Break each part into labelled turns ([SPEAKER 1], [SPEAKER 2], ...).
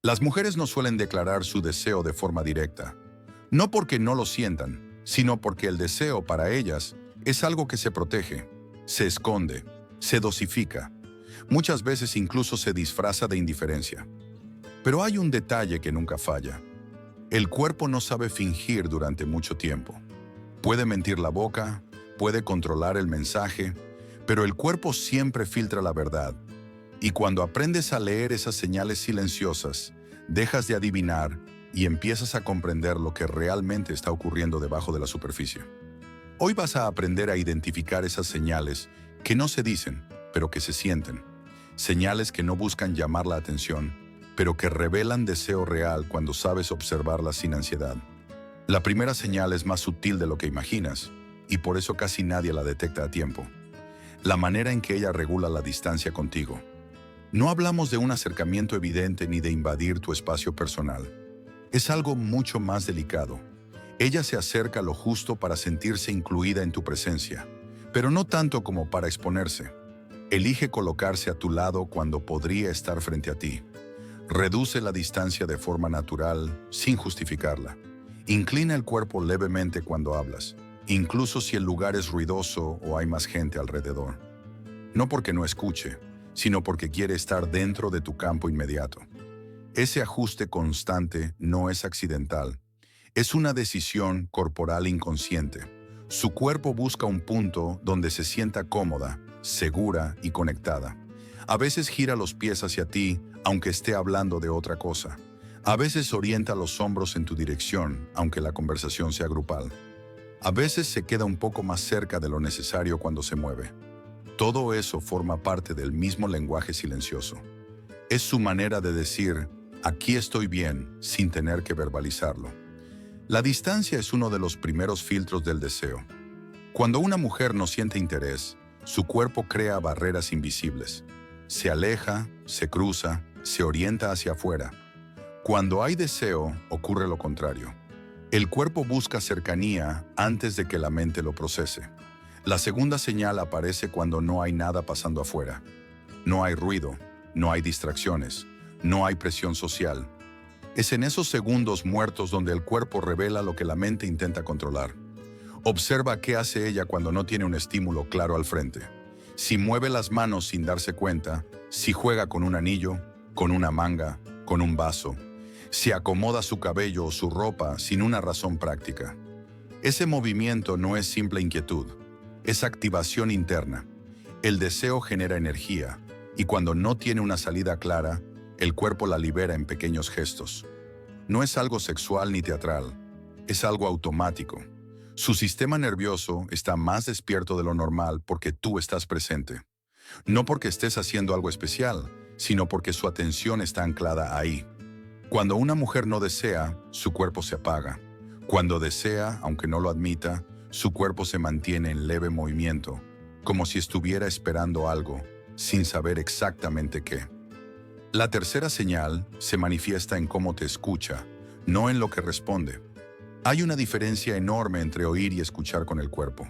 [SPEAKER 1] Las mujeres no suelen declarar su deseo de forma directa, no porque no lo sientan, sino porque el deseo para ellas es algo que se protege, se esconde, se dosifica. Muchas veces incluso se disfraza de indiferencia. Pero hay un detalle que nunca falla. El cuerpo no sabe fingir durante mucho tiempo. Puede mentir la boca, puede controlar el mensaje, pero el cuerpo siempre filtra la verdad. Y cuando aprendes a leer esas señales silenciosas, dejas de adivinar y empiezas a comprender lo que realmente está ocurriendo debajo de la superficie. Hoy vas a aprender a identificar esas señales que no se dicen, pero que se sienten. Señales que no buscan llamar la atención, pero que revelan deseo real cuando sabes observarlas sin ansiedad. La primera señal es más sutil de lo que imaginas, y por eso casi nadie la detecta a tiempo. La manera en que ella regula la distancia contigo. No hablamos de un acercamiento evidente ni de invadir tu espacio personal. Es algo mucho más delicado. Ella se acerca lo justo para sentirse incluida en tu presencia, pero no tanto como para exponerse. Elige colocarse a tu lado cuando podría estar frente a ti. Reduce la distancia de forma natural, sin justificarla. Inclina el cuerpo levemente cuando hablas, incluso si el lugar es ruidoso o hay más gente alrededor. No porque no escuche, sino porque quiere estar dentro de tu campo inmediato. Ese ajuste constante no es accidental. Es una decisión corporal inconsciente. Su cuerpo busca un punto donde se sienta cómoda, segura y conectada. A veces gira los pies hacia ti, aunque esté hablando de otra cosa. A veces orienta los hombros en tu dirección, aunque la conversación sea grupal. A veces se queda un poco más cerca de lo necesario cuando se mueve. Todo eso forma parte del mismo lenguaje silencioso. Es su manera de decir, aquí estoy bien, sin tener que verbalizarlo. La distancia es uno de los primeros filtros del deseo. Cuando una mujer no siente interés, su cuerpo crea barreras invisibles. Se aleja, se cruza, se orienta hacia afuera. Cuando hay deseo, ocurre lo contrario. El cuerpo busca cercanía antes de que la mente lo procese. La segunda señal aparece cuando no hay nada pasando afuera. No hay ruido, no hay distracciones, no hay presión social. Es en esos segundos muertos donde el cuerpo revela lo que la mente intenta controlar. Observa qué hace ella cuando no tiene un estímulo claro al frente. Si mueve las manos sin darse cuenta, si juega con un anillo, con una manga, con un vaso, si acomoda su cabello o su ropa sin una razón práctica. Ese movimiento no es simple inquietud. Es activación interna. El deseo genera energía, y cuando no tiene una salida clara, el cuerpo la libera en pequeños gestos. No es algo sexual ni teatral, es algo automático. Su sistema nervioso está más despierto de lo normal porque tú estás presente. No porque estés haciendo algo especial, sino porque su atención está anclada ahí. Cuando una mujer no desea, su cuerpo se apaga. Cuando desea, aunque no lo admita, su cuerpo se mantiene en leve movimiento, como si estuviera esperando algo, sin saber exactamente qué. La tercera señal se manifiesta en cómo te escucha, no en lo que responde. Hay una diferencia enorme entre oír y escuchar con el cuerpo.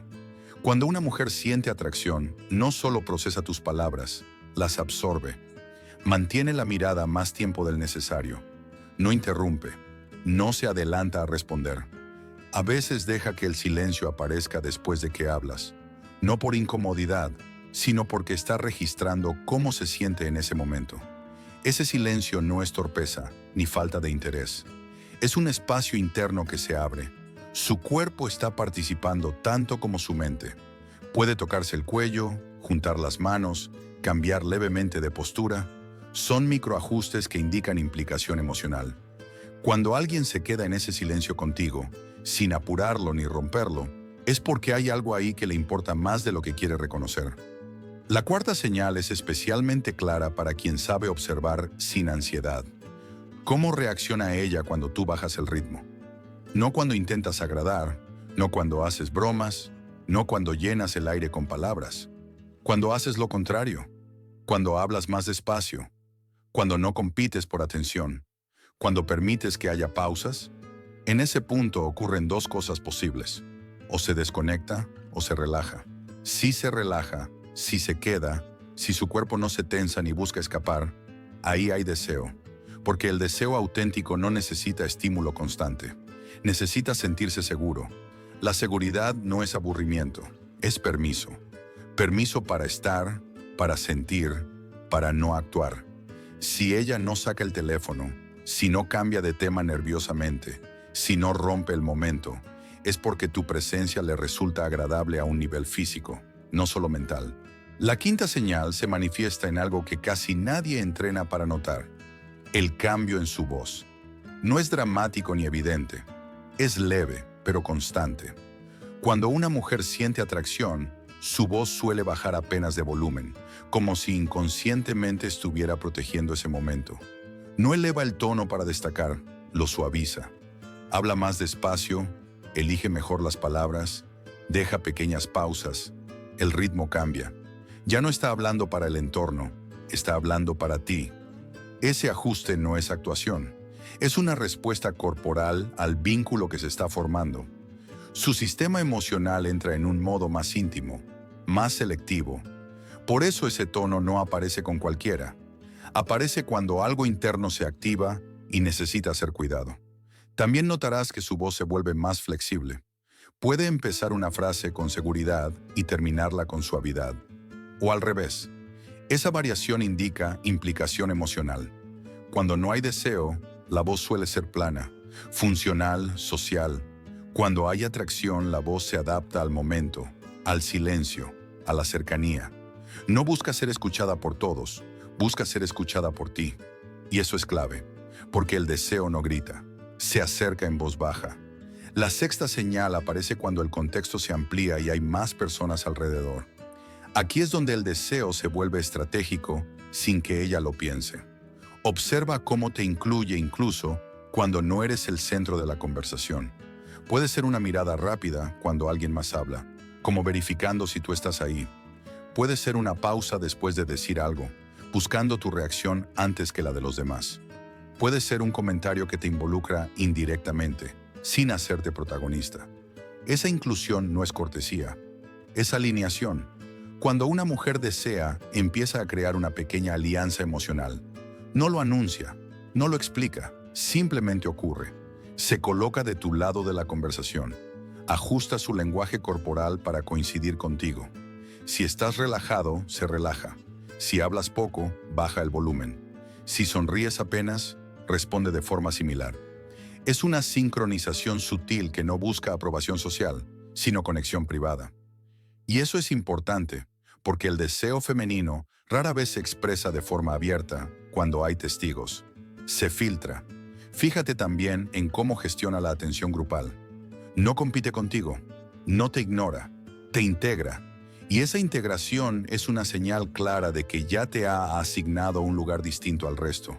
[SPEAKER 1] Cuando una mujer siente atracción, no solo procesa tus palabras, las absorbe. Mantiene la mirada más tiempo del necesario. No interrumpe, no se adelanta a responder. A veces deja que el silencio aparezca después de que hablas, no por incomodidad, sino porque está registrando cómo se siente en ese momento. Ese silencio no es torpeza, ni falta de interés. Es un espacio interno que se abre. Su cuerpo está participando tanto como su mente. Puede tocarse el cuello, juntar las manos, cambiar levemente de postura. Son microajustes que indican implicación emocional. Cuando alguien se queda en ese silencio contigo, sin apurarlo ni romperlo, es porque hay algo ahí que le importa más de lo que quiere reconocer. La cuarta señal es especialmente clara para quien sabe observar sin ansiedad. ¿Cómo reacciona ella cuando tú bajas el ritmo? No cuando intentas agradar, no cuando haces bromas, no cuando llenas el aire con palabras. Cuando haces lo contrario, cuando hablas más despacio, cuando no compites por atención, cuando permites que haya pausas. En ese punto ocurren dos cosas posibles. O se desconecta o se relaja. Si se relaja, si se queda, si su cuerpo no se tensa ni busca escapar, ahí hay deseo. porque el deseo auténtico no necesita estímulo constante. Necesita sentirse seguro. La seguridad no es aburrimiento, es permiso. Permiso para estar, para sentir, para no actuar. Si ella no saca el teléfono, si no cambia de tema nerviosamente, si no rompe el momento, es porque tu presencia le resulta agradable a un nivel físico, no solo mental. La quinta señal se manifiesta en algo que casi nadie entrena para notar: el cambio en su voz. No es dramático ni evidente, es leve, pero constante. Cuando una mujer siente atracción, su voz suele bajar apenas de volumen, como si inconscientemente estuviera protegiendo ese momento. No eleva el tono para destacar, lo suaviza. Habla más despacio, elige mejor las palabras, deja pequeñas pausas, el ritmo cambia. Ya no está hablando para el entorno, está hablando para ti. Ese ajuste no es actuación, es una respuesta corporal al vínculo que se está formando. Su sistema emocional entra en un modo más íntimo, más selectivo. Por eso ese tono no aparece con cualquiera. Aparece cuando algo interno se activa y necesita ser cuidado. También notarás que su voz se vuelve más flexible. Puede empezar una frase con seguridad y terminarla con suavidad. O al revés. Esa variación indica implicación emocional. Cuando no hay deseo, la voz suele ser plana, funcional, social. Cuando hay atracción, la voz se adapta al momento, al silencio, a la cercanía. No busca ser escuchada por todos, busca ser escuchada por ti. Y eso es clave, porque el deseo no grita, se acerca en voz baja. La sexta señal aparece cuando el contexto se amplía y hay más personas alrededor. Aquí es donde el deseo se vuelve estratégico sin que ella lo piense. Observa cómo te incluye incluso cuando no eres el centro de la conversación. Puede ser una mirada rápida cuando alguien más habla, como verificando si tú estás ahí. Puede ser una pausa después de decir algo, buscando tu reacción antes que la de los demás. Puede ser un comentario que te involucra indirectamente, sin hacerte protagonista. Esa inclusión no es cortesía, es alineación. Cuando una mujer desea, empieza a crear una pequeña alianza emocional. No lo anuncia, no lo explica, simplemente ocurre. Se coloca de tu lado de la conversación. Ajusta su lenguaje corporal para coincidir contigo. Si estás relajado, se relaja. Si hablas poco, baja el volumen. Si sonríes apenas, responde de forma similar. Es una sincronización sutil que no busca aprobación social, sino conexión privada. Y eso es importante, porque el deseo femenino rara vez se expresa de forma abierta cuando hay testigos. Se filtra. Fíjate también en cómo gestiona la atención grupal. No compite contigo, no te ignora, te integra. Y esa integración es una señal clara de que ya te ha asignado un lugar distinto al resto.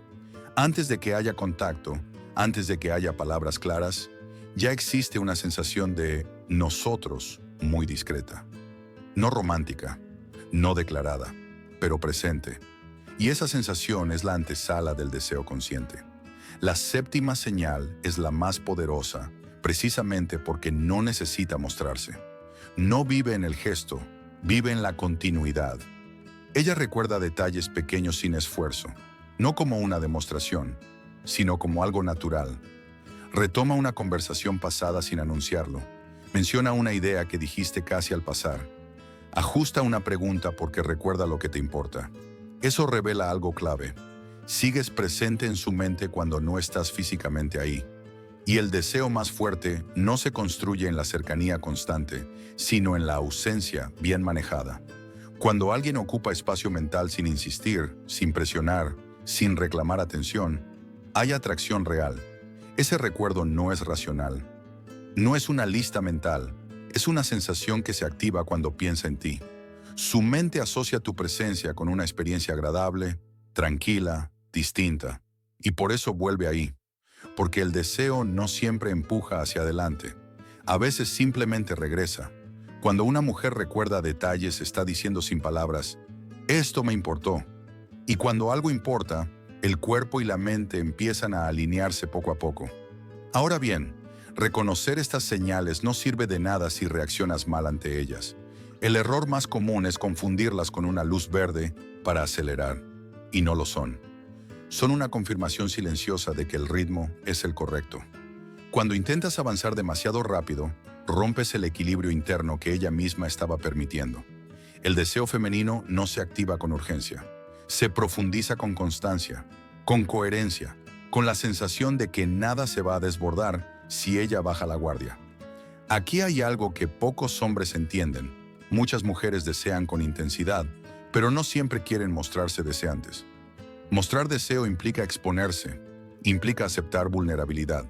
[SPEAKER 1] Antes de que haya contacto, antes de que haya palabras claras, ya existe una sensación de nosotros muy discreta. No romántica, no declarada, pero presente. Y esa sensación es la antesala del deseo consciente. La séptima señal es la más poderosa, precisamente porque no necesita mostrarse. No vive en el gesto, vive en la continuidad. Ella recuerda detalles pequeños sin esfuerzo, no como una demostración, sino como algo natural. Retoma una conversación pasada sin anunciarlo. Menciona una idea que dijiste casi al pasar. Ajusta una pregunta porque recuerda lo que te importa. Eso revela algo clave. Sigues presente en su mente cuando no estás físicamente ahí. Y el deseo más fuerte no se construye en la cercanía constante, sino en la ausencia bien manejada. Cuando alguien ocupa espacio mental sin insistir, sin presionar, sin reclamar atención, hay atracción real. Ese recuerdo no es racional. No es una lista mental, es una sensación que se activa cuando piensa en ti. Su mente asocia tu presencia con una experiencia agradable, tranquila, distinta, y por eso vuelve ahí. Porque el deseo no siempre empuja hacia adelante. A veces simplemente regresa. Cuando una mujer recuerda detalles, está diciendo sin palabras, esto me importó. Y cuando algo importa, el cuerpo y la mente empiezan a alinearse poco a poco. Ahora bien, reconocer estas señales no sirve de nada si reaccionas mal ante ellas. El error más común es confundirlas con una luz verde para acelerar, y no lo son. son una confirmación silenciosa de que el ritmo es el correcto. Cuando intentas avanzar demasiado rápido, rompes el equilibrio interno que ella misma estaba permitiendo. El deseo femenino no se activa con urgencia, se profundiza con constancia, con coherencia, con la sensación de que nada se va a desbordar si ella baja la guardia. Aquí hay algo que pocos hombres entienden. Muchas mujeres desean con intensidad, pero no siempre quieren mostrarse deseantes. Mostrar deseo implica exponerse, implica aceptar vulnerabilidad,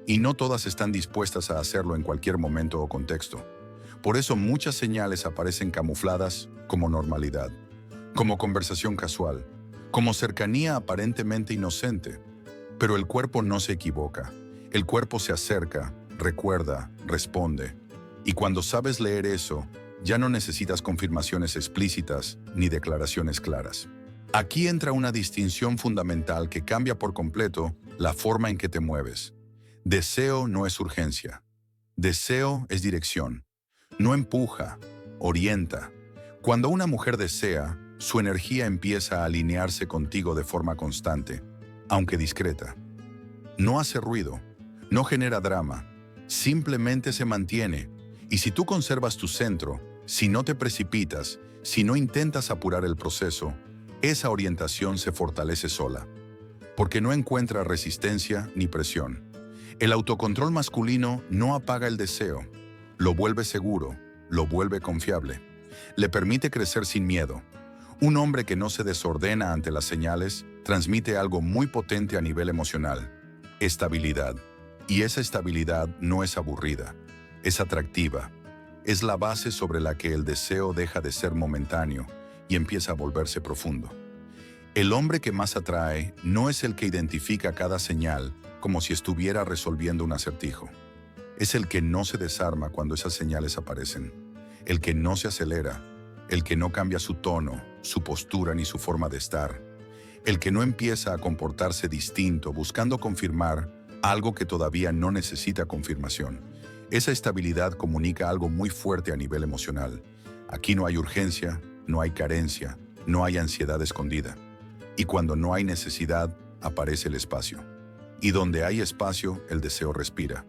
[SPEAKER 1] y no todas están dispuestas a hacerlo en cualquier momento o contexto. Por eso muchas señales aparecen camufladas como normalidad, como conversación casual, como cercanía aparentemente inocente. Pero el cuerpo no se equivoca. El cuerpo se acerca, recuerda, responde. Y cuando sabes leer eso, ya no necesitas confirmaciones explícitas ni declaraciones claras. Aquí entra una distinción fundamental que cambia por completo la forma en que te mueves. Deseo no es urgencia. Deseo es dirección. No empuja, orienta. Cuando una mujer desea, su energía empieza a alinearse contigo de forma constante, aunque discreta. No hace ruido, no genera drama, simplemente se mantiene. Y si tú conservas tu centro, si no te precipitas, si no intentas apurar el proceso, esa orientación se fortalece sola, porque no encuentra resistencia ni presión. El autocontrol masculino no apaga el deseo, lo vuelve seguro, lo vuelve confiable, le permite crecer sin miedo. Un hombre que no se desordena ante las señales transmite algo muy potente a nivel emocional: estabilidad. Y esa estabilidad no es aburrida, es atractiva. Es la base sobre la que el deseo deja de ser momentáneo y empieza a volverse profundo. El hombre que más atrae no es el que identifica cada señal como si estuviera resolviendo un acertijo. Es el que no se desarma cuando esas señales aparecen, el que no se acelera, el que no cambia su tono, su postura ni su forma de estar, el que no empieza a comportarse distinto buscando confirmar algo que todavía no necesita confirmación. Esa estabilidad comunica algo muy fuerte a nivel emocional. Aquí no hay urgencia, no hay carencia, no hay ansiedad escondida. Y cuando no hay necesidad, aparece el espacio. Y donde hay espacio, el deseo respira.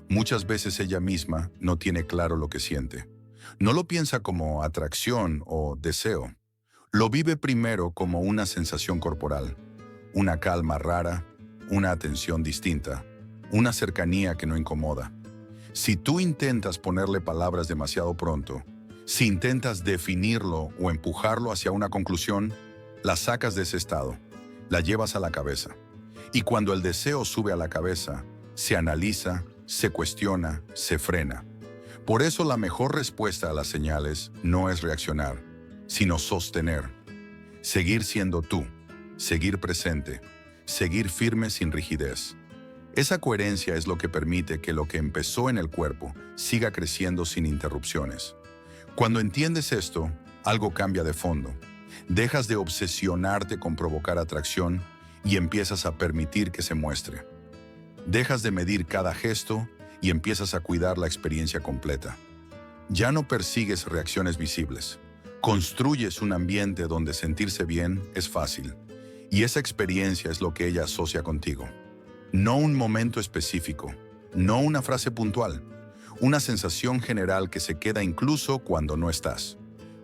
[SPEAKER 1] Muchas veces ella misma no tiene claro lo que siente. No lo piensa como atracción o deseo. Lo vive primero como una sensación corporal, una calma rara, una atención distinta, una cercanía que no incomoda. Si tú intentas ponerle palabras demasiado pronto, si intentas definirlo o empujarlo hacia una conclusión, la sacas de ese estado, la llevas a la cabeza. Y cuando el deseo sube a la cabeza, se analiza, se cuestiona, se frena. Por eso la mejor respuesta a las señales no es reaccionar, sino sostener. Seguir siendo tú, seguir presente, seguir firme sin rigidez. Esa coherencia es lo que permite que lo que empezó en el cuerpo siga creciendo sin interrupciones. Cuando entiendes esto, algo cambia de fondo. Dejas de obsesionarte con provocar atracción y empiezas a permitir que se muestre. Dejas de medir cada gesto y empiezas a cuidar la experiencia completa. Ya no persigues reacciones visibles. Construyes un ambiente donde sentirse bien es fácil. Y esa experiencia es lo que ella asocia contigo. No un momento específico, no una frase puntual, una sensación general que se queda incluso cuando no estás.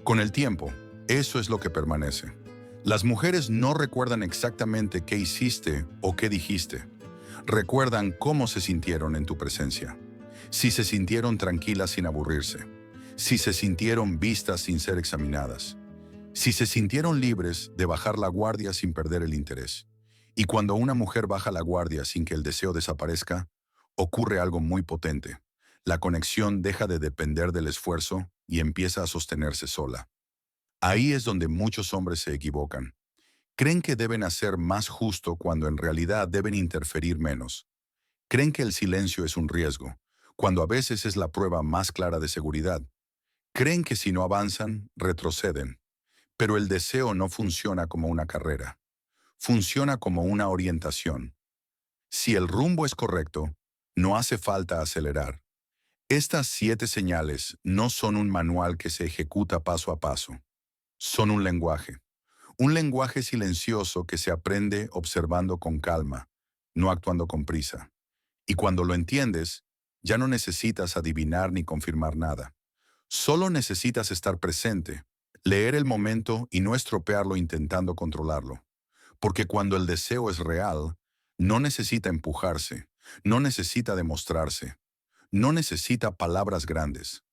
[SPEAKER 1] Con el tiempo, eso es lo que permanece. Las mujeres no recuerdan exactamente qué hiciste o qué dijiste. Recuerdan cómo se sintieron en tu presencia. Si se sintieron tranquilas sin aburrirse. Si se sintieron vistas sin ser examinadas. Si se sintieron libres de bajar la guardia sin perder el interés. Y cuando una mujer baja la guardia sin que el deseo desaparezca, ocurre algo muy potente. La conexión deja de depender del esfuerzo y empieza a sostenerse sola. Ahí es donde muchos hombres se equivocan. Creen que deben hacer más justo cuando en realidad deben interferir menos. Creen que el silencio es un riesgo, cuando a veces es la prueba más clara de seguridad. Creen que si no avanzan, retroceden. Pero el deseo no funciona como una carrera. Funciona como una orientación. Si el rumbo es correcto, no hace falta acelerar. Estas 7 señales no son un manual que se ejecuta paso a paso. Son un lenguaje. Un lenguaje silencioso que se aprende observando con calma, no actuando con prisa. Y cuando lo entiendes, ya no necesitas adivinar ni confirmar nada. Solo necesitas estar presente, leer el momento y no estropearlo intentando controlarlo. Porque cuando el deseo es real, no necesita empujarse, no necesita demostrarse, no necesita palabras grandes.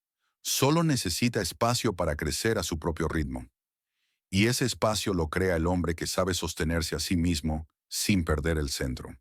[SPEAKER 1] Solo necesita espacio para crecer a su propio ritmo. Y ese espacio lo crea el hombre que sabe sostenerse a sí mismo sin perder el centro.